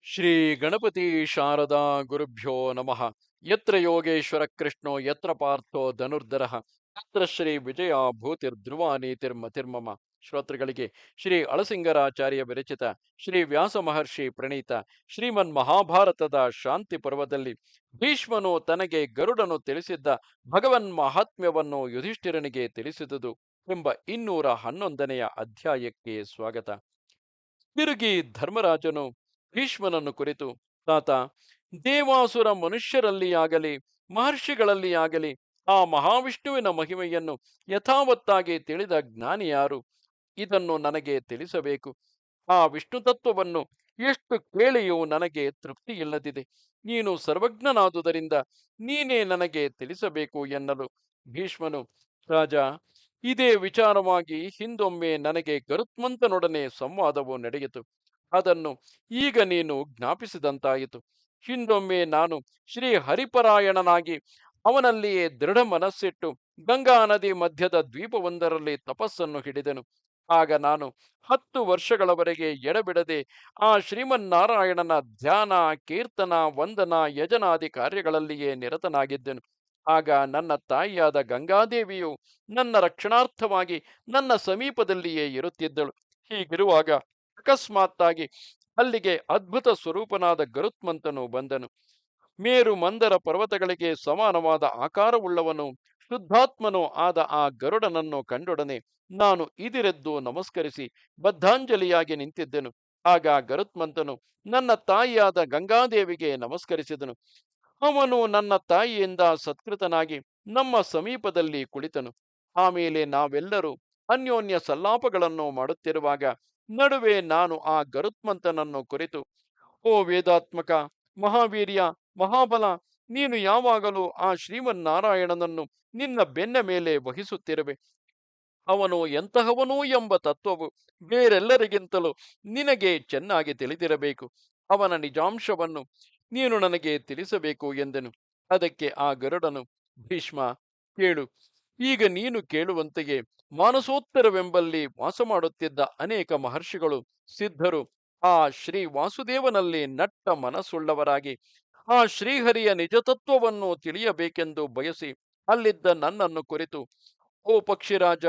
ಶ್ರೀ ಗಣಪತಿ ಶಾರದಾ ಗುರುಭ್ಯೋ ನಮಃ. ಯತ್ರ ಯೋಗೇಶ್ವರ ಕೃಷ್ಣೋ ಯತ್ರ ಪಾರ್ಥೋ ಧನುರ್ಧರಃ ಯತ್ರ ಶ್ರೀ ವಿಜಯ ಭೂತಿರ್ಧ್ರುವ ನೀತಿರ್ಮತಿರ್ಮಮ. ಶ್ರೋತೃಗಳಿಗೆ ಶ್ರೀ ಅಳಸಿಂಗರಾಚಾರ್ಯ ವಿರಚಿತ ಶ್ರೀ ವ್ಯಾಸ ಮಹರ್ಷಿ ಪ್ರಣೀತ ಶ್ರೀಮನ್ ಮಹಾಭಾರತದ ಶಾಂತಿ ಪರ್ವದಲ್ಲಿ ಭೀಷ್ಮನು ತನಗೆ ಗರುಡನು ತಿಳಿಸಿದ್ದ ಭಗವನ್ ಮಹಾತ್ಮ್ಯವನ್ನು ಯುಧಿಷ್ಠಿರನಿಗೆ ತಿಳಿಸಿದುದು ಎಂಬ 211ನೆಯ ಅಧ್ಯಾಯಕ್ಕೆ ಸ್ವಾಗತ. ತಿರುಗಿ ಧರ್ಮರಾಜನು ಭೀಷ್ಮನನ್ನು ಕುರಿತು, ತಾತ, ದೇವಾಸುರ ಮನುಷ್ಯರಲ್ಲಿಯಾಗಲಿ ಮಹರ್ಷಿಗಳಲ್ಲಿಯಾಗಲಿ ಆ ಮಹಾವಿಷ್ಣುವಿನ ಮಹಿಮೆಯನ್ನು ಯಥಾವತ್ತಾಗಿ ತಿಳಿದ ಜ್ಞಾನಿ ಯಾರು? ಇದನ್ನು ನನಗೆ ತಿಳಿಸಬೇಕು. ಆ ವಿಷ್ಣು ತತ್ವವನ್ನು ಎಷ್ಟು ಕೇಳಿಯೂ ನನಗೆ ತೃಪ್ತಿಯಿಲ್ಲದಿದೆ. ನೀನು ಸರ್ವಜ್ಞನಾದುದರಿಂದ ನೀನೇ ನನಗೆ ತಿಳಿಸಬೇಕು ಎನ್ನಲು ಭೀಷ್ಮನು, ರಾಜ, ಇದೇ ವಿಚಾರವಾಗಿ ಹಿಂದೊಮ್ಮೆ ನನಗೆ ಗರುತ್ಮಂತನೊಡನೆ ಸಂವಾದವು ನಡೆಯಿತು. ಅದನ್ನು ಈಗ ನೀನು ಜ್ಞಾಪಿಸಿದಂತಾಯಿತು. ಹಿಂದೊಮ್ಮೆ ನಾನು ಶ್ರೀ ಹರಿಪರಾಯಣನಾಗಿ ಅವನಲ್ಲಿಯೇ ದೃಢ ಮನಸ್ಸಿಟ್ಟು ಗಂಗಾ ನದಿ ಮಧ್ಯದ ದ್ವೀಪವೊಂದರಲ್ಲಿ ತಪಸ್ಸನ್ನು ಹಿಡಿದೆನು. ಆಗ ನಾನು 10 ವರ್ಷಗಳವರೆಗೆ ಎಡಬಿಡದೆ ಆ ಶ್ರೀಮನ್ನಾರಾಯಣನ ಧ್ಯಾನ, ಕೀರ್ತನ, ವಂದನ, ಯಜನಾದಿ ಕಾರ್ಯಗಳಲ್ಲಿಯೇ ನಿರತನಾಗಿದ್ದೆನು. ಆಗ ನನ್ನ ತಾಯಿಯಾದ ಗಂಗಾದೇವಿಯು ನನ್ನ ರಕ್ಷಣಾರ್ಥವಾಗಿ ನನ್ನ ಸಮೀಪದಲ್ಲಿಯೇ ಇರುತ್ತಿದ್ದಳು. ಹೀಗಿರುವಾಗ ಅಕಸ್ಮಾತ್ತಾಗಿ ಅಲ್ಲಿಗೆ ಅದ್ಭುತ ಸ್ವರೂಪನಾದ ಗರುತ್ಮಂತನು ಬಂದನು. ಮೇರು ಮಂದರ ಪರ್ವತಗಳಿಗೆ ಸಮಾನವಾದ ಆಕಾರವುಳ್ಳವನು, ಶುದ್ಧಾತ್ಮನೂ ಆದ ಆ ಗರುಡನನ್ನು ಕಂಡೊಡನೆ ನಾನು ಇದಿರೆದ್ದು ನಮಸ್ಕರಿಸಿ ಬದ್ಧಾಂಜಲಿಯಾಗಿ ನಿಂತಿದ್ದೆನು. ಆಗ ಗರುತ್ಮಂತನು ನನ್ನ ತಾಯಿಯಾದ ಗಂಗಾದೇವಿಗೆ ನಮಸ್ಕರಿಸಿದನು. ಅವನು ನನ್ನ ತಾಯಿಯಿಂದ ಸತ್ಕೃತನಾಗಿ ನಮ್ಮ ಸಮೀಪದಲ್ಲಿ ಕುಳಿತನು. ಆಮೇಲೆ ನಾವೆಲ್ಲರೂ ಅನ್ಯೋನ್ಯ ಸಲ್ಲಾಪಗಳನ್ನು ಮಾಡುತ್ತಿರುವಾಗ ನಡುವೆ ನಾನು ಆ ಗರುತ್ಮಂತನನ್ನು ಕುರಿತು, ಓ ವೇದಾತ್ಮಕ, ಮಹಾವೀರ್ಯ, ಮಹಾಬಲ, ನೀನು ಯಾವಾಗಲೂ ಆ ಶ್ರೀಮನ್ನಾರಾಯಣನನ್ನು ನಿನ್ನ ಬೆನ್ನ ಮೇಲೆ ವಹಿಸುತ್ತಿರುವೆ. ಅವನು ಎಂತಹವನೂ ಎಂಬ ತತ್ವವು ಬೇರೆಲ್ಲರಿಗಿಂತಲೂ ನಿನಗೆ ಚೆನ್ನಾಗಿ ತಿಳಿದಿರಬೇಕು. ಅವನ ನಿಜಾಂಶವನ್ನು ನೀನು ನನಗೆ ತಿಳಿಸಬೇಕು ಎಂದನು. ಅದಕ್ಕೆ ಆ ಗರುಡನು, ಭೀಷ್ಮ, ಕೇಳು. ಈಗ ನೀನು ಕೇಳುವಂತೆಯೇ ಮಾನಸೋತ್ತರವೆಂಬಲ್ಲಿ ವಾಸ ಮಾಡುತ್ತಿದ್ದ ಅನೇಕ ಮಹರ್ಷಿಗಳು, ಸಿದ್ಧರು ಆ ಶ್ರೀ ವಾಸುದೇವನಲ್ಲಿ ನಟ್ಟ ಮನಸ್ಸುಳ್ಳವರಾಗಿ ಆ ಶ್ರೀಹರಿಯ ನಿಜತತ್ವವನ್ನು ತಿಳಿಯಬೇಕೆಂದು ಬಯಸಿ ಅಲ್ಲಿದ್ದ ನನ್ನನ್ನು ಕುರಿತು, ಓ ಪಕ್ಷಿರಾಜ,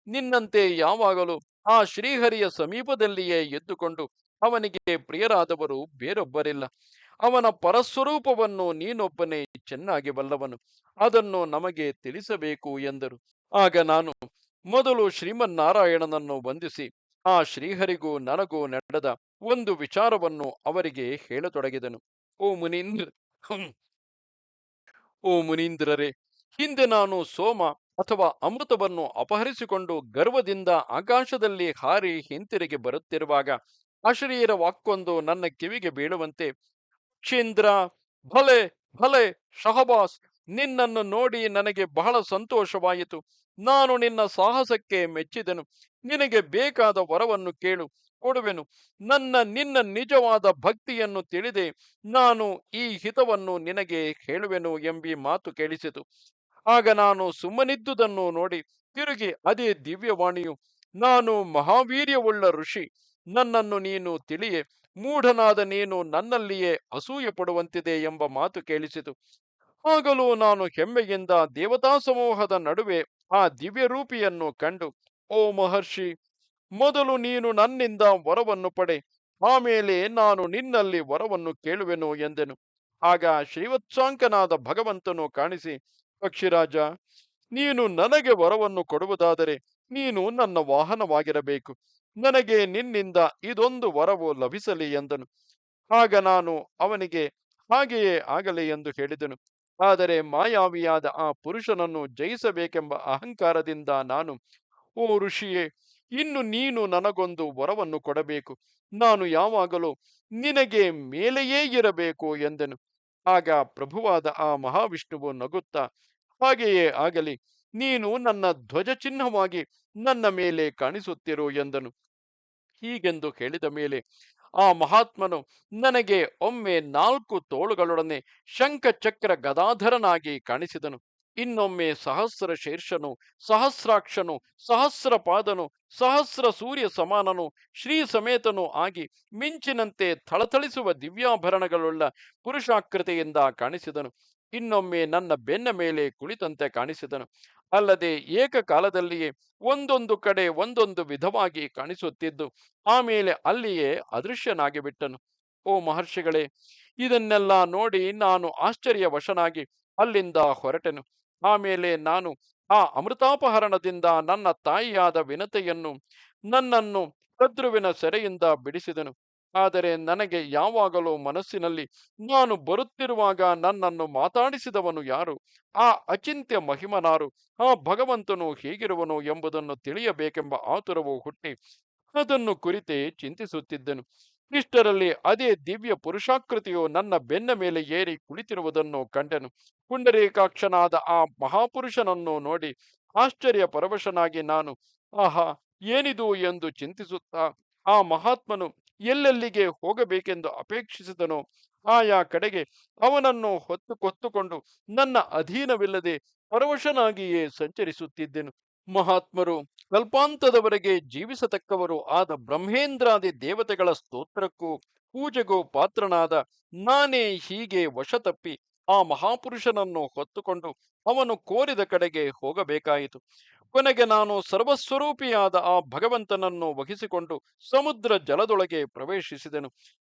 ನಿನ್ನಂತೆ ಯಾವಾಗಲೂ ಆ ಶ್ರೀಹರಿಯ ಸಮೀಪದಲ್ಲಿಯೇ ಎದ್ದುಕೊಂಡು ಅವನಿಗೆ ಪ್ರಿಯರಾದವರು ಬೇರೊಬ್ಬರಿಲ್ಲ. ಅವನ ಪರಸ್ವರೂಪವನ್ನು ನೀನೊಬ್ಬನೇ ಚೆನ್ನಾಗಿ ಬಲ್ಲವನು. ಅದನ್ನು ನಮಗೆ ತಿಳಿಸಬೇಕು ಎಂದರು. ಆಗ ನಾನು ಮೊದಲು ಶ್ರೀಮನ್ನಾರಾಯಣನನ್ನು ವಂದಿಸಿ ಆ ಶ್ರೀಹರಿಗೂ ನನಗೂ ನಡೆದ ಒಂದು ವಿಚಾರವನ್ನು ಅವರಿಗೆ ಹೇಳತೊಡಗಿದನು. ಓ ಮುನೀಂದ್ರ ಓ ಮುನೀಂದ್ರರೇ, ಹಿಂದೆ ನಾನು ಸೋಮ ಅಥವಾ ಅಮೃತವನ್ನು ಅಪಹರಿಸಿಕೊಂಡು ಗರ್ವದಿಂದ ಆಕಾಶದಲ್ಲಿ ಹಾರಿ ಹಿಂತಿರುಗಿ ಬರುತ್ತಿರುವಾಗ ಅಶರೀರ ವಾಕ್ಕೊಂದು ನನ್ನ ಕಿವಿಗೆ ಬೀಳುವಂತೆ, ಕ್ಷೀಂದ್ರ, ಭಲೆ ಭಲೆ ಶಹಬಾಸ್, ನಿನ್ನನ್ನು ನೋಡಿ ನನಗೆ ಬಹಳ ಸಂತೋಷವಾಯಿತು. ನಾನು ನಿನ್ನ ಸಾಹಸಕ್ಕೆ ಮೆಚ್ಚಿದೆನು. ನಿನಗೆ ಬೇಕಾದ ವರವನ್ನು ಕೇಳು, ಕೊಡುವೆನು. ನಿನ್ನ ನಿಜವಾದ ಭಕ್ತಿಯನ್ನು ತಿಳಿದೆ ನಾನು ಈ ಹಿತವನ್ನು ನಿನಗೆ ಹೇಳುವೆನು ಎಂಬಿ ಮಾತು ಕೇಳಿಸಿತು. ಆಗ ನಾನು ಸುಮ್ಮನಿದ್ದುದನ್ನು ನೋಡಿ ತಿರುಗಿ ಅದೇ ದಿವ್ಯವಾಣಿಯು, ನಾನು ಮಹಾವೀರ್ಯವುಳ್ಳ ಋಷಿ, ನನ್ನನ್ನು ನೀನು ತಿಳಿಯೆ, ಮೂಢನಾದ ನೀನು ನನ್ನಲ್ಲಿಯೇ ಅಸೂಯೆ ಪಡುವಂತಿದೆ ಎಂಬ ಮಾತು ಕೇಳಿಸಿತು. ಆಗಲೂ ನಾನು ಹೆಮ್ಮೆಯಿಂದ ದೇವತಾ ಸಮೂಹದ ನಡುವೆ ಆ ದಿವ್ಯರೂಪಿಯನ್ನು ಕಂಡು, ಓ ಮಹರ್ಷಿ, ಮೊದಲು ನೀನು ನನ್ನಿಂದ ವರವನ್ನು ಪಡೆ, ಆಮೇಲೆ ನಾನು ನಿನ್ನಲ್ಲಿ ವರವನ್ನು ಕೇಳುವೆನು ಎಂದೆನು. ಆಗ ಶ್ರೀವತ್ಸಾಂಕನಾದ ಭಗವಂತನು ಕಾಣಿಸಿ, ಪಕ್ಷಿರಾಜ, ನೀನು ನನಗೆ ವರವನ್ನು ಕೊಡುವುದಾದರೆ ನೀನು ನನ್ನ ವಾಹನವಾಗಿರಬೇಕು. ನನಗೆ ನಿನ್ನಿಂದ ಇದೊಂದು ವರವು ಲಭಿಸಲಿ ಎಂದನು. ಆಗ ನಾನು ಅವನಿಗೆ ಹಾಗೆಯೇ ಆಗಲಿ ಎಂದು ಹೇಳಿದನು. ಆದರೆ ಮಾಯಾವಿಯಾದ ಆ ಪುರುಷನನ್ನು ಜಯಿಸಬೇಕೆಂಬ ಅಹಂಕಾರದಿಂದ ನಾನು, ಓ ಋಷಿಯೇ, ಇನ್ನು ನೀನು ನನಗೊಂದು ವರವನ್ನು ಕೊಡಬೇಕು. ನಾನು ಯಾವಾಗಲೂ ನಿನಗೆ ಮೇಲೆಯೇ ಇರಬೇಕು ಎಂದೆನು. ಆಗ ಪ್ರಭುವಾದ ಆ ಮಹಾವಿಷ್ಣುವು ನಗುತ್ತಾ, ಹಾಗೆಯೇ ಆಗಲಿ, ನೀನು ನನ್ನ ಧ್ವಜ ಚಿಹ್ನವಾಗಿ ನನ್ನ ಮೇಲೆ ಕಾಣಿಸುತ್ತಿರು ಎಂದನು. ಹೀಗೆಂದು ಹೇಳಿದ ಮೇಲೆ ಆ ಮಹಾತ್ಮನು ನನಗೆ ಒಮ್ಮೆ 4 ತೋಳುಗಳೊಡನೆ ಶಂಖ ಚಕ್ರ ಗದಾಧರನಾಗಿ ಕಾಣಿಸಿದನು. ಇನ್ನೊಮ್ಮೆ ಸಹಸ್ರ ಶೀರ್ಷನು, ಸಹಸ್ರಾಕ್ಷನು, ಸಹಸ್ರ ಪಾದನು, ಸಹಸ್ರ ಸೂರ್ಯ ಸಮಾನನು, ಶ್ರೀ ಸಮೇತನು ಆಗಿ ಮಿಂಚಿನಂತೆ ಥಳಥಳಿಸುವ ದಿವ್ಯಾಭರಣಗಳುಳ್ಳ ಪುರುಷಾಕೃತಿಯಿಂದ ಕಾಣಿಸಿದನು. ಇನ್ನೊಮ್ಮೆ ನನ್ನ ಬೆನ್ನ ಮೇಲೆ ಕುಳಿತಂತೆ ಕಾಣಿಸಿದನು. ಅಲ್ಲದೆ ಏಕಕಾಲದಲ್ಲಿಯೇ ಒಂದೊಂದು ಕಡೆ ಒಂದೊಂದು ವಿಧವಾಗಿ ಕಾಣಿಸುತ್ತಿದ್ದು ಆಮೇಲೆ ಅಲ್ಲಿಯೇ ಅದೃಶ್ಯನಾಗಿ ಬಿಟ್ಟನು. ಓ ಮಹರ್ಷಿಗಳೇ, ಇದನ್ನೆಲ್ಲ ನೋಡಿ ನಾನು ಆಶ್ಚರ್ಯವಶನಾಗಿ ಅಲ್ಲಿಂದ ಹೊರಟೆನು. ಆಮೇಲೆ ನಾನು ಆ ಅಮೃತಾಪಹರಣದಿಂದ ನನ್ನ ತಾಯಿಯಾದ ವಿನತೆಯನ್ನು, ನನ್ನನ್ನು ಕದ್ರುವಿನ ಸೆರೆಯಿಂದ ಬಿಡಿಸಿದನು. ಆದರೆ ನನಗೆ ಯಾವಾಗಲೂ ಮನಸ್ಸಿನಲ್ಲಿ ನಾನು ಬರುತ್ತಿರುವಾಗ ನನ್ನನ್ನು ಮಾತಾಡಿಸಿದವನು ಯಾರು, ಆ ಅಚಿಂತ್ಯ ಮಹಿಮನಾರು, ಆ ಭಗವಂತನು ಹೇಗಿರುವನು ಎಂಬುದನ್ನು ತಿಳಿಯಬೇಕೆಂಬ ಆತುರವು ಹುಟ್ಟಿ ಅದನ್ನು ಕುರಿತೇ ಚಿಂತಿಸುತ್ತಿದ್ದೆನು. ಇಷ್ಟರಲ್ಲಿ ಅದೇ ದಿವ್ಯ ಪುರುಷಾಕೃತಿಯು ನನ್ನ ಬೆನ್ನ ಮೇಲೆ ಏರಿ ಕುಳಿತಿರುವುದನ್ನು ಕಂಡೆನು. ಪುಂಡರೀಕಾಕ್ಷನಾದ ಆ ಮಹಾಪುರುಷನನ್ನು ನೋಡಿ ಆಶ್ಚರ್ಯ ಪರವಶನಾಗಿ ನಾನು, ಆಹಾ, ಏನಿದು ಎಂದು ಚಿಂತಿಸುತ್ತಾ ಆ ಮಹಾತ್ಮನು ಎಲ್ಲೆಲ್ಲಿಗೆ ಹೋಗಬೇಕೆಂದು ಅಪೇಕ್ಷಿಸಿದನೋ ಆಯಾ ಕಡೆಗೆ ಅವನನ್ನು ಹೊತ್ತುಕೊಂಡು ನನ್ನ ಅಧೀನವಿಲ್ಲದೆ ಪರವಶನಾಗಿಯೇ ಸಂಚರಿಸುತ್ತಿದ್ದೆನು. ಮಹಾತ್ಮರು ಕಲ್ಪಾಂತದವರೆಗೆ ಜೀವಿಸತಕ್ಕವರು ಆದ ಬ್ರಹ್ಮೇಂದ್ರಾದಿ ದೇವತೆಗಳ ಸ್ತೋತ್ರಕ್ಕೂ ಪೂಜೆಗೂ ಪಾತ್ರನಾದ ನಾನೇ ಹೀಗೆ ವಶ ತಪ್ಪಿ ಆ ಮಹಾಪುರುಷನನ್ನು ಹೊತ್ತುಕೊಂಡು ಅವನು ಕೋರಿದ ಕಡೆಗೆ ಹೋಗಬೇಕಾಯಿತು. ಕೊನೆಗೆ ನಾನು ಸರ್ವಸ್ವರೂಪಿಯಾದ ಆ ಭಗವಂತನನ್ನು ವಹಿಸಿಕೊಂಡು ಸಮುದ್ರ ಜಲದೊಳಗೆ ಪ್ರವೇಶಿಸಿದೆನು.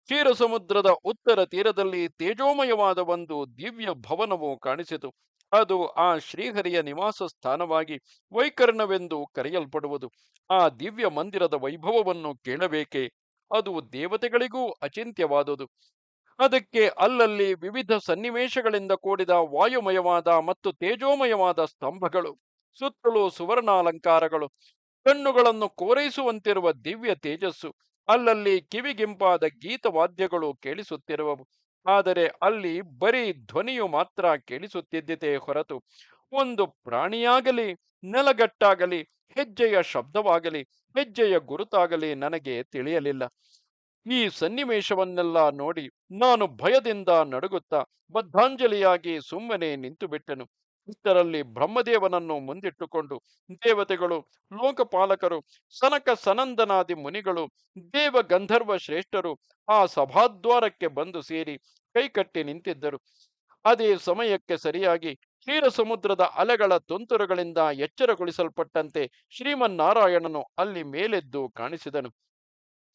ಕ್ಷೀರ ಸಮುದ್ರದ ಉತ್ತರ ತೀರದಲ್ಲಿ ತೇಜೋಮಯವಾದ ಒಂದು ದಿವ್ಯ ಭವನವು ಕಾಣಿಸಿತು. ಅದು ಆ ಶ್ರೀಹರಿಯ ನಿವಾಸ ಸ್ಥಾನವಾಗಿ ವೈಕರ್ಣವೆಂದು ಕರೆಯಲ್ಪಡುವುದು. ಆ ದಿವ್ಯ ಮಂದಿರದ ವೈಭವವನ್ನು ಕೇಳಬೇಕೆ? ಅದು ದೇವತೆಗಳಿಗೂ ಅಚಿಂತ್ಯವಾದುದು. ಅದಕ್ಕೆ ಅಲ್ಲಲ್ಲಿ ವಿವಿಧ ಸನ್ನಿವೇಶಗಳಿಂದ ಕೂಡಿದ ವಾಯುಮಯವಾದ ಮತ್ತು ತೇಜೋಮಯವಾದ ಸ್ತಂಭಗಳು, ಸುತ್ತಲೂ ಸುವರ್ಣಾಲಂಕಾರಗಳು, ಕಣ್ಣುಗಳನ್ನು ಕೋರೈಸುವಂತಿರುವ ದಿವ್ಯ ತೇಜಸ್ಸು, ಅಲ್ಲಲ್ಲಿ ಕಿವಿಗಿಂಪಾದ ಗೀತವಾದ್ಯಗಳು ಕೇಳಿಸುತ್ತಿರುವವು. ಆದರೆ ಅಲ್ಲಿ ಬರೀ ಧ್ವನಿಯು ಮಾತ್ರ ಕೇಳಿಸುತ್ತಿದ್ದಿತೇ ಹೊರತು ಒಂದು ಪ್ರಾಣಿಯಾಗಲಿ, ನೆಲಗಟ್ಟಾಗಲಿ, ಹೆಜ್ಜೆಯ ಶಬ್ದವಾಗಲಿ, ಹೆಜ್ಜೆಯ ಗುರುತಾಗಲಿ ನನಗೆ ತಿಳಿಯಲಿಲ್ಲ. ಈ ಸನ್ನಿವೇಶವನ್ನೆಲ್ಲ ನೋಡಿ ನಾನು ಭಯದಿಂದ ನಡುಗುತ್ತಾ ಬದ್ಧಾಂಜಲಿಯಾಗಿ ಸುಮ್ಮನೆ ನಿಂತು ಬಿಟ್ಟೆನು. ಇಷ್ಟರಲ್ಲಿ ಬ್ರಹ್ಮದೇವನನ್ನು ಮುಂದಿಟ್ಟುಕೊಂಡು ದೇವತೆಗಳು, ಲೋಕಪಾಲಕರು, ಸನಕ ಸನಂದನಾದಿ ಮುನಿಗಳು, ದೇವ ಗಂಧರ್ವ ಶ್ರೇಷ್ಠರು ಆ ಸಭಾದ್ವಾರಕ್ಕೆ ಬಂದು ಸೇರಿ ಕೈಕಟ್ಟಿ ನಿಂತಿದ್ದರು. ಅದೇ ಸಮಯಕ್ಕೆ ಸರಿಯಾಗಿ ಕ್ಷೀರ ಸಮುದ್ರದ ಅಲೆಗಳ ತುಂತುರುಗಳಿಂದ ಎಚ್ಚರಗೊಳಿಸಲ್ಪಟ್ಟಂತೆ ಶ್ರೀಮನ್ನಾರಾಯಣನು ಅಲ್ಲಿ ಮೇಲೆದ್ದು ಕಾಣಿಸಿದನು.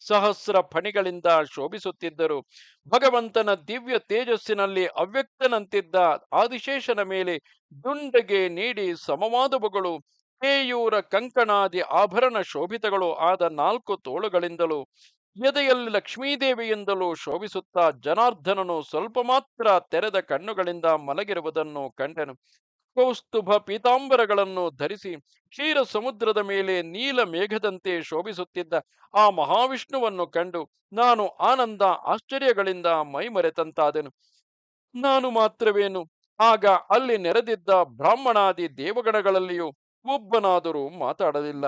ಸಹಸ್ರ ಫಣಿಗಳಿಂದ ಶೋಭಿಸುತ್ತಿದ್ದರು. ಭಗವಂತನ ದಿವ್ಯ ತೇಜಸ್ಸಿನಲ್ಲಿ ಅವ್ಯಕ್ತನಂತಿದ್ದ ಆದಿಶೇಷನ ಮೇಲೆ ದುಂಡಗೆ ನೀಡಿ ಸಮವಾದವುಗಳು, ಕೇಯೂರ ಕಂಕಣಾದಿ ಆಭರಣ ಶೋಭಿತಗಳು ಆದ 4 ತೋಳುಗಳಿಂದಲೂ ಎದೆಯಲ್ಲಿ ಲಕ್ಷ್ಮೀದೇವಿಯಿಂದಲೂ ಶೋಭಿಸುತ್ತಾ ಜನಾರ್ದನನು ಸ್ವಲ್ಪ ಮಾತ್ರ ತೆರೆದ ಕಣ್ಣುಗಳಿಂದ ಮಲಗಿರುವುದನ್ನು ಕಂಡೆನು. ಕೌಸ್ತುಭ ಪೀತಾಂಬರಗಳನ್ನು ಧರಿಸಿ ಕ್ಷೀರ ಸಮುದ್ರದ ಮೇಲೆ ನೀಲ ಮೇಘದಂತೆ ಶೋಭಿಸುತ್ತಿದ್ದ ಆ ಮಹಾವಿಷ್ಣುವನ್ನು ಕಂಡು ನಾನು ಆನಂದ ಆಶ್ಚರ್ಯಗಳಿಂದ ಮೈಮರೆತಂತಾದೆನು. ನಾನು ಮಾತ್ರವೇನು, ಆಗ ಅಲ್ಲಿ ನೆರೆದಿದ್ದ ಬ್ರಾಹ್ಮಣಾದಿ ದೇವಗಣಗಳಲ್ಲಿಯೂ ಒಬ್ಬನಾದರೂ ಮಾತಾಡಲಿಲ್ಲ.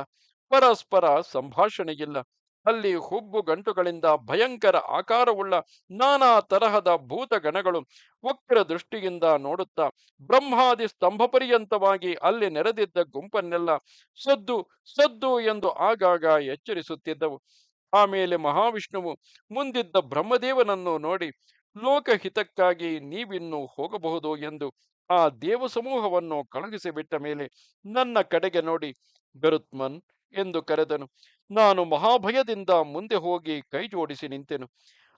ಪರಸ್ಪರ ಸಂಭಾಷಣೆಯಿಲ್ಲ. ಅಲ್ಲಿ ಹುಬ್ಬು ಗಂಟುಗಳಿಂದ ಭಯಂಕರ ಆಕಾರವುಳ್ಳ ನಾನಾ ತರಹದ ಭೂತಗಣಗಳು ವಕ್ರ ದೃಷ್ಟಿಯಿಂದ ನೋಡುತ್ತಾ ಬ್ರಹ್ಮಾದಿ ಸ್ತಂಭ ಪರ್ಯಂತವಾಗಿ ಅಲ್ಲಿ ನೆರೆದಿದ್ದ ಗುಂಪನ್ನೆಲ್ಲ ಸದ್ದು ಸದ್ದು ಎಂದು ಆಗಾಗ ಎಚ್ಚರಿಸುತ್ತಿದ್ದವು. ಆಮೇಲೆ ಮಹಾವಿಷ್ಣುವು ಮುಂದಿದ್ದ ಬ್ರಹ್ಮದೇವನನ್ನು ನೋಡಿ, ಲೋಕಹಿತಕ್ಕಾಗಿ ನೀವಿನ್ನು ಹೋಗಬಹುದು ಎಂದು ಆ ದೇವ ಸಮೂಹವನ್ನು ಕಳುಹಿಸಿಬಿಟ್ಟ ಮೇಲೆ ನನ್ನ ಕಡೆಗೆ ನೋಡಿ ಗರುತ್ಮನ್ ಎಂದು ಕರೆದನು. ನಾನು ಮಹಾಭಯದಿಂದ ಮುಂದೆ ಹೋಗಿ ಕೈ ಜೋಡಿಸಿ ನಿಂತೆನು.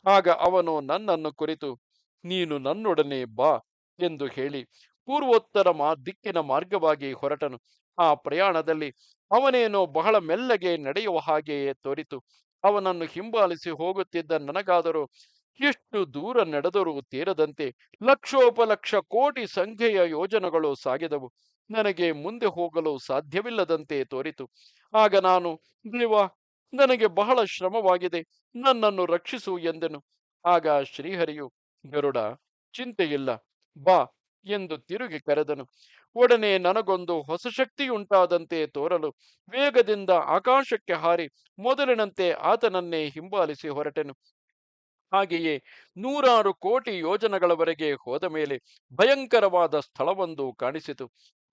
ಆಗ ಅವನು ನನ್ನನ್ನು ಕುರಿತು, ನೀನು ನನ್ನೊಡನೆ ಬಾ ಎಂದು ಹೇಳಿ ಪೂರ್ವೋತ್ತರ ದಿಕ್ಕಿನ ಮಾರ್ಗವಾಗಿ ಹೊರಟನು. ಆ ಪ್ರಯಾಣದಲ್ಲಿ ಅವನೇನೋ ಬಹಳ ಮೆಲ್ಲಗೆ ನಡೆಯುವ ಹಾಗೆಯೇ ತೋರಿತು. ಅವನನ್ನು ಹಿಂಬಾಲಿಸಿ ಹೋಗುತ್ತಿದ್ದ ನನಗಾದರೂ ಎಷ್ಟು ದೂರ ನಡೆದರೂ ತೀರದಂತೆ ಲಕ್ಷೋಪಲಕ್ಷ ಕೋಟಿ ಸಂಖ್ಯೆಯ ಯೋಜನೆಗಳು ಸಾಗಿದವು. ನನಗೆ ಮುಂದೆ ಹೋಗಲು ಸಾಧ್ಯವಿಲ್ಲದಂತೆ ತೋರಿತು. ಆಗ ನಾನು, ದೇವಾ, ನನಗೆ ಬಹಳ ಶ್ರಮವಾಗಿದೆ, ನನ್ನನ್ನು ರಕ್ಷಿಸು ಎಂದೆನು. ಆಗ ಶ್ರೀಹರಿಯು, ಗರುಡ, ಚಿಂತೆಯಿಲ್ಲ, ಬಾ ಎಂದು ತಿರುಗಿ ಕರೆದನು. ಒಡನೆ ನನಗೊಂದು ಹೊಸ ಶಕ್ತಿಯುಂಟಾದಂತೆ ತೋರಲು ವೇಗದಿಂದ ಆಕಾಶಕ್ಕೆ ಹಾರಿ ಮೊದಲಿನಂತೆ ಆತನನ್ನೇ ಹಿಂಬಾಲಿಸಿ ಹೊರಟೆನು. ಹಾಗೆಯೇ ನೂರಾರು ಕೋಟಿ ಯೋಜನಗಳವರೆಗೆ ಹೋದ ಮೇಲೆ ಭಯಂಕರವಾದ ಸ್ಥಳವೊಂದು ಕಾಣಿಸಿತು.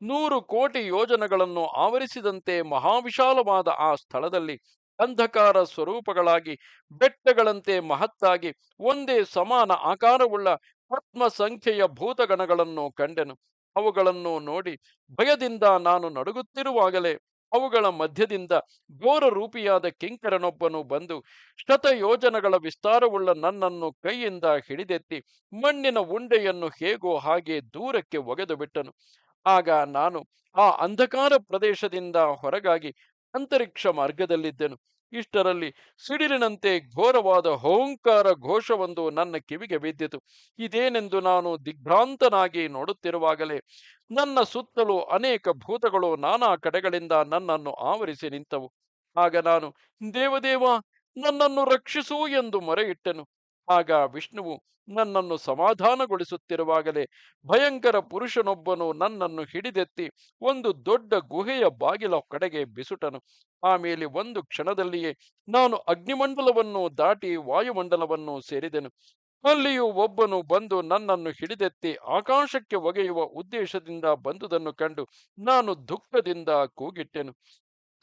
100 ಕೋಟಿ ಯೋಜನಗಳನ್ನು ಆವರಿಸಿದಂತೆ ಮಹಾವಿಶಾಲವಾದ ಆ ಸ್ಥಳದಲ್ಲಿ ಅಂಧಕಾರ ಸ್ವರೂಪಗಳಾಗಿ ಬೆಟ್ಟಗಳಂತೆ ಮಹತ್ತಾಗಿ ಒಂದೇ ಸಮಾನ ಆಕಾರವುಳ್ಳ ಆತ್ಮ ಸಂಖ್ಯೆಯ ಭೂತಗಣಗಳನ್ನು ಕಂಡೆನು. ಅವುಗಳನ್ನು ನೋಡಿ ಭಯದಿಂದ ನಾನು ನಡುಗುತ್ತಿರುವಾಗಲೇ ಅವುಗಳ ಮಧ್ಯದಿಂದ ಘೋರ ರೂಪಿಯಾದ ಕಿಂಕರನೊಬ್ಬನು ಬಂದು ಶತಯೋಜನಗಳ ವಿಸ್ತಾರವುಳ್ಳ ನನ್ನನ್ನು ಕೈಯಿಂದ ಹಿಡಿದೆತ್ತಿ ಮಣ್ಣಿನ ಉಂಡೆಯನ್ನು ಹೇಗೋ ಹಾಗೆ ದೂರಕ್ಕೆ ಒಗೆದು ಬಿಟ್ಟನು. ಆಗ ನಾನು ಆ ಅಂಧಕಾರ ಪ್ರದೇಶದಿಂದ ಹೊರಗಾಗಿ ಅಂತರಿಕ್ಷ ಮಾರ್ಗದಲ್ಲಿದ್ದೆನು. ಇಷ್ಟರಲ್ಲಿ ಸಿಡಿಲಿನಂತೆ ಘೋರವಾದ ಹೋಂಕಾರ ಘೋಷವೊಂದು ನನ್ನ ಕಿವಿಗೆ ಬಿದ್ದಿತು. ಇದೇನೆಂದು ನಾನು ದಿಗ್ಭ್ರಾಂತನಾಗಿ ನೋಡುತ್ತಿರುವಾಗಲೇ ನನ್ನ ಸುತ್ತಲೂ ಅನೇಕ ಭೂತಗಳು ನಾನಾ ಕಡೆಗಳಿಂದ ನನ್ನನ್ನು ಆವರಿಸಿ ನಿಂತವು. ಆಗ ನಾನು, ದೇವದೇವ, ನನ್ನನ್ನು ರಕ್ಷಿಸು ಎಂದು ಮೊರೆಯಿಟ್ಟೆನು. ಆಗ ವಿಷ್ಣುವು ನನ್ನನ್ನು ಸಮಾಧಾನಗೊಳಿಸುತ್ತಿರುವಾಗಲೇ ಭಯಂಕರ ಪುರುಷನೊಬ್ಬನು ನನ್ನನ್ನು ಹಿಡಿದೆತ್ತಿ ಒಂದು ದೊಡ್ಡ ಗುಹೆಯ ಬಾಗಿಲ ಕಡೆಗೆ ಬಿಸುಟನು. ಆಮೇಲೆ ಒಂದು ಕ್ಷಣದಲ್ಲಿಯೇ ನಾನು ಅಗ್ನಿಮಂಡಲವನ್ನು ದಾಟಿ ವಾಯುಮಂಡಲವನ್ನು ಸೇರಿದೆನು. ಅಲ್ಲಿಯೂ ಒಬ್ಬನು ಬಂದು ನನ್ನನ್ನು ಹಿಡಿದೆತ್ತಿ ಆಕಾಶಕ್ಕೆ ಒಗೆಯುವ ಉದ್ದೇಶದಿಂದ ಬಂದುದನ್ನು ಕಂಡು ನಾನು ದುಃಖದಿಂದ ಕೂಗಿಟ್ಟೆನು.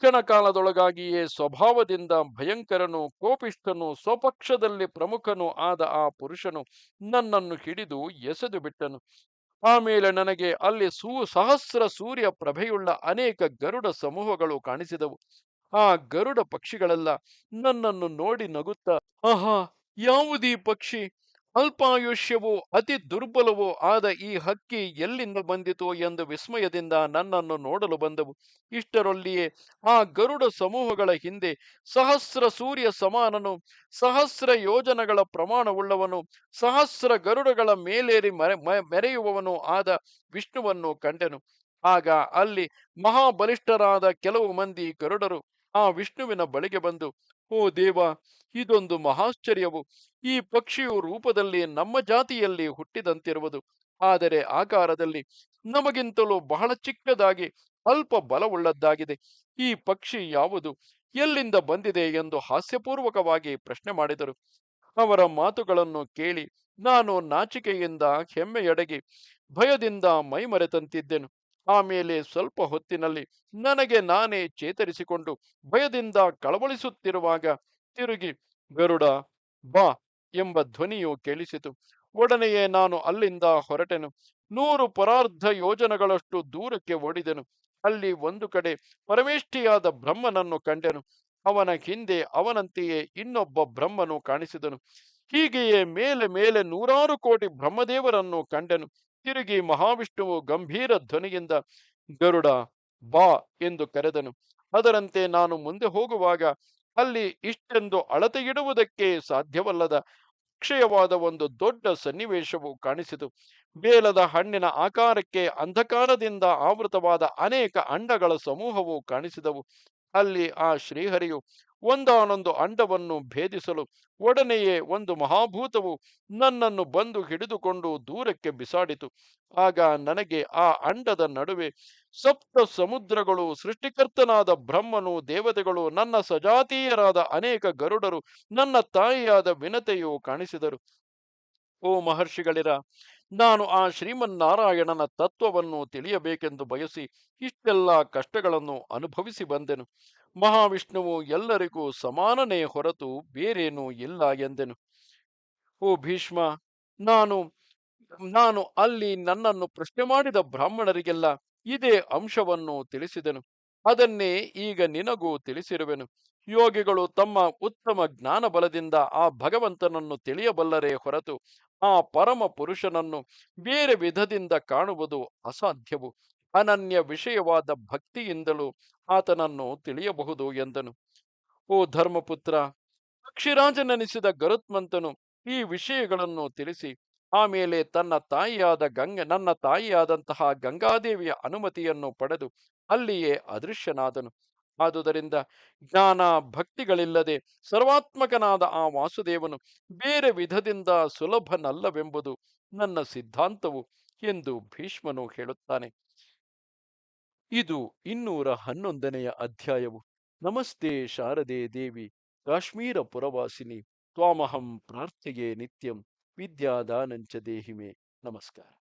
ಕ್ಷಣಕಾಲದೊಳಗಾಗಿಯೇ ಸ್ವಭಾವದಿಂದ ಭಯಂಕರನು, ಕೋಪಿಷ್ಠನು, ಸ್ವಪಕ್ಷದಲ್ಲಿ ಪ್ರಮುಖನೂ ಆದ ಆ ಪುರುಷನು ನನ್ನನ್ನು ಹಿಡಿದು ಎಸೆದು ಬಿಟ್ಟನು. ಆಮೇಲೆ ನನಗೆ ಅಲ್ಲಿ ಸಹಸ್ರ ಸೂರ್ಯ ಪ್ರಭೆಯುಳ್ಳ ಅನೇಕ ಗರುಡ ಸಮೂಹಗಳು ಕಾಣಿಸಿದವು. ಆ ಗರುಡ ಪಕ್ಷಿಗಳೆಲ್ಲ ನನ್ನನ್ನು ನೋಡಿ ನಗುತ್ತಾ, ಆಹಾ, ಯಾವುದೀ ಪಕ್ಷಿ? ಅಲ್ಪಾಯುಷ್ಯವೂ ಅತಿ ದುರ್ಬಲವೂ ಆದ ಈ ಹಕ್ಕಿ ಎಲ್ಲಿಂದ ಬಂದಿತು ಎಂದು ವಿಸ್ಮಯದಿಂದ ನನ್ನನ್ನು ನೋಡಲು ಬಂದವು. ಇಷ್ಟರೊಲ್ಲಿಯೇ ಆ ಗರುಡ ಸಮೂಹಗಳ ಹಿಂದೆ ಸಹಸ್ರ ಸೂರ್ಯ ಸಮಾನನು, ಸಹಸ್ರ ಯೋಜನಗಳ ಪ್ರಮಾಣವುಳ್ಳವನು, ಸಹಸ್ರ ಗರುಡಗಳ ಮೇಲೇರಿ ಮೆರೆಯುವವನು ಆದ ವಿಷ್ಣುವನ್ನು ಕಂಡೆನು. ಆಗ ಅಲ್ಲಿ ಮಹಾಬಲಿಷ್ಠರಾದ ಕೆಲವು ಮಂದಿ ಗರುಡರು ಆ ವಿಷ್ಣುವಿನ ಬಳಿಗೆ ಬಂದು, ಓ ದೇವ, ಇದೊಂದು ಮಹಾಶ್ಚರ್ಯವು. ಈ ಪಕ್ಷಿಯು ರೂಪದಲ್ಲಿ ನಮ್ಮ ಜಾತಿಯಲ್ಲಿ ಹುಟ್ಟಿದಂತಿರುವುದು, ಆದರೆ ಆಕಾರದಲ್ಲಿ ನಮಗಿಂತಲೂ ಬಹಳ ಚಿಕ್ಕದಾಗಿ ಅಲ್ಪ ಬಲವುಳ್ಳದ್ದಾಗಿದೆ. ಈ ಪಕ್ಷಿ ಯಾವುದು? ಎಲ್ಲಿಂದ ಬಂದಿದೆ ಎಂದು ಹಾಸ್ಯಪೂರ್ವಕವಾಗಿ ಪ್ರಶ್ನೆ ಮಾಡಿದರು. ಅವರ ಮಾತುಗಳನ್ನು ಕೇಳಿ ನಾನು ನಾಚಿಕೆಯಿಂದ ಹೆಮ್ಮೆಯಡಗಿ ಭಯದಿಂದ ಮೈಮರೆತಂತಿದ್ದೆನು. ಆಮೇಲೆ ಸ್ವಲ್ಪ ಹೊತ್ತಿನಲ್ಲಿ ನನಗೆ ನಾನೇ ಚೇತರಿಸಿಕೊಂಡು ಭಯದಿಂದ ಕಳವಳಿಸುತ್ತಿರುವಾಗ ತಿರುಗಿ, ಗರುಡ, ಬಾ ಎಂಬ ಧ್ವನಿಯು ಕೇಳಿಸಿತು. ಒಡನೆಯೇ ನಾನು ಅಲ್ಲಿಂದ ಹೊರಟೆನು. 100 ಪರಾರ್ಧ ಯೋಜನಗಳಷ್ಟು ದೂರಕ್ಕೆ ಓಡಿದೆನು. ಅಲ್ಲಿ ಒಂದು ಕಡೆ ಪರಮೇಷ್ಠಿಯಾದ ಬ್ರಹ್ಮನನ್ನು ಕಂಡೆನು. ಅವನ ಹಿಂದೆ ಅವನಂತೆಯೇ ಇನ್ನೊಬ್ಬ ಬ್ರಹ್ಮನು ಕಾಣಿಸಿದನು. ಹೀಗೆಯೇ ಮೇಲೆ ಮೇಲೆ 100 ಕೋಟಿ ಬ್ರಹ್ಮದೇವರನ್ನು ಕಂಡೆನು. ತಿರುಗಿ ಮಹಾವಿಷ್ಣುವು ಗಂಭೀರ ಧ್ವನಿಯಿಂದ, ಗರುಡ, ಬಾ ಎಂದು ಕರೆದನು. ಅದರಂತೆ ನಾನು ಮುಂದೆ ಹೋಗುವಾಗ ಅಲ್ಲಿ ಇಷ್ಟೆಂದು ಅಳತೆಯಿಡುವುದಕ್ಕೆ ಸಾಧ್ಯವಲ್ಲದ ಅಕ್ಷಯವಾದ ಒಂದು ದೊಡ್ಡ ಸನ್ನಿವೇಶವು ಕಾಣಿಸಿತು. ಬೇಲದ ಹಣ್ಣಿನ ಆಕಾರಕ್ಕೆ ಅಂಧಕಾರದಿಂದ ಆವೃತವಾದ ಅನೇಕ ಅಂಡಗಳ ಸಮೂಹವು ಕಾಣಿಸಿದವು. ಅಲ್ಲಿ ಆ ಶ್ರೀಹರಿಯು ಒಂದಾನೊಂದು ಅಂಡವನ್ನು ಭೇದಿಸಲು ಒಡನೆಯೇ ಒಂದು ಮಹಾಭೂತವು ನನ್ನನ್ನು ಬಂದು ಹಿಡಿದುಕೊಂಡು ದೂರಕ್ಕೆ ಬಿಸಾಡಿತು. ಆಗ ನನಗೆ ಆ ಅಂಡದ ನಡುವೆ ಸಪ್ತ ಸಮುದ್ರಗಳು, ಸೃಷ್ಟಿಕರ್ತನಾದ ಬ್ರಹ್ಮನು, ದೇವತೆಗಳು, ನನ್ನ ಸಜಾತೀಯರಾದ ಅನೇಕ ಗರುಡರು, ನನ್ನ ತಾಯಿಯಾದ ವಿನತೆಯು ಕಾಣಿಸಿದರು. ಓ ಮಹರ್ಷಿಗಳಿರ, ನಾನು ಆ ಶ್ರೀಮನ್ನಾರಾಯಣನ ತತ್ವವನ್ನು ತಿಳಿಯಬೇಕೆಂದು ಬಯಸಿ ಇಷ್ಟೆಲ್ಲ ಕಷ್ಟಗಳನ್ನು ಅನುಭವಿಸಿ ಬಂದೆನು. ಮಹಾವಿಷ್ಣುವು ಎಲ್ಲರಿಗೂ ಸಮಾನನೇ ಹೊರತು ಬೇರೇನೂ ಇಲ್ಲ ಎಂದೆನು. ಓ ಭೀಷ್ಮ, ನಾನು ನಾನು ಅಲ್ಲಿ ನನ್ನನ್ನು ಪ್ರಶ್ನೆ ಮಾಡಿದ ಬ್ರಾಹ್ಮಣರಿಗೆಲ್ಲ ಇದೇ ಅಂಶವನ್ನು ತಿಳಿಸಿದೆನು. ಅದನ್ನೇ ಈಗ ನಿನಗೂ ತಿಳಿಸಿರುವೆನು. ಯೋಗಿಗಳು ತಮ್ಮ ಉತ್ತಮ ಜ್ಞಾನ ಬಲದಿಂದ ಆ ಭಗವಂತನನ್ನು ತಿಳಿಯಬಲ್ಲರೇ ಹೊರತು ಆ ಪರಮ ಪುರುಷನನ್ನು ಬೇರೆ ವಿಧದಿಂದ ಕಾಣುವುದು ಅಸಾಧ್ಯವು. ಅನನ್ಯ ವಿಷಯವಾದ ಭಕ್ತಿಯಿಂದಲೂ ಆತನನ್ನು ತಿಳಿಯಬಹುದು ಎಂದನು. ಓ ಧರ್ಮಪುತ್ರ, ಪಕ್ಷಿರಾಜನೆನಿಸಿದ ಗರುತ್ಮಂತನು ಈ ವಿಷಯಗಳನ್ನು ತಿಳಿಸಿ ಆಮೇಲೆ ನನ್ನ ತಾಯಿಯಾದಂತಹ ಗಂಗಾದೇವಿಯ ಅನುಮತಿಯನ್ನು ಪಡೆದು ಅಲ್ಲಿಯೇ ಅದೃಶ್ಯನಾದನು. ಆದುದರಿಂದ ಜ್ಞಾನ ಭಕ್ತಿಗಳಿಲ್ಲದೆ ಸರ್ವಾತ್ಮಕನಾದ ಆ ವಾಸುದೇವನು ಬೇರೆ ವಿಧದಿಂದ ಸುಲಭನಲ್ಲವೆಂಬುದು ನನ್ನ ಸಿದ್ಧಾಂತವು ಎಂದು ಭೀಷ್ಮನು ಹೇಳುತ್ತಾನೆ. ಇದು 211ನೆಯ ಅಧ್ಯಾಯವು. ನಮಸ್ತೆ ಶಾರದೆ ದೇವಿ, ಕಾಶ್ಮೀರ ಪುರವಾಸಿನಿ. ತ್ವಾಮಹಂ ಪ್ರಾರ್ಥೆಯೇ ನಿತ್ಯಂ ವಿದ್ಯಾದಾನಂಚ ದೇಹಿಮೆ. ನಮಸ್ಕಾರ.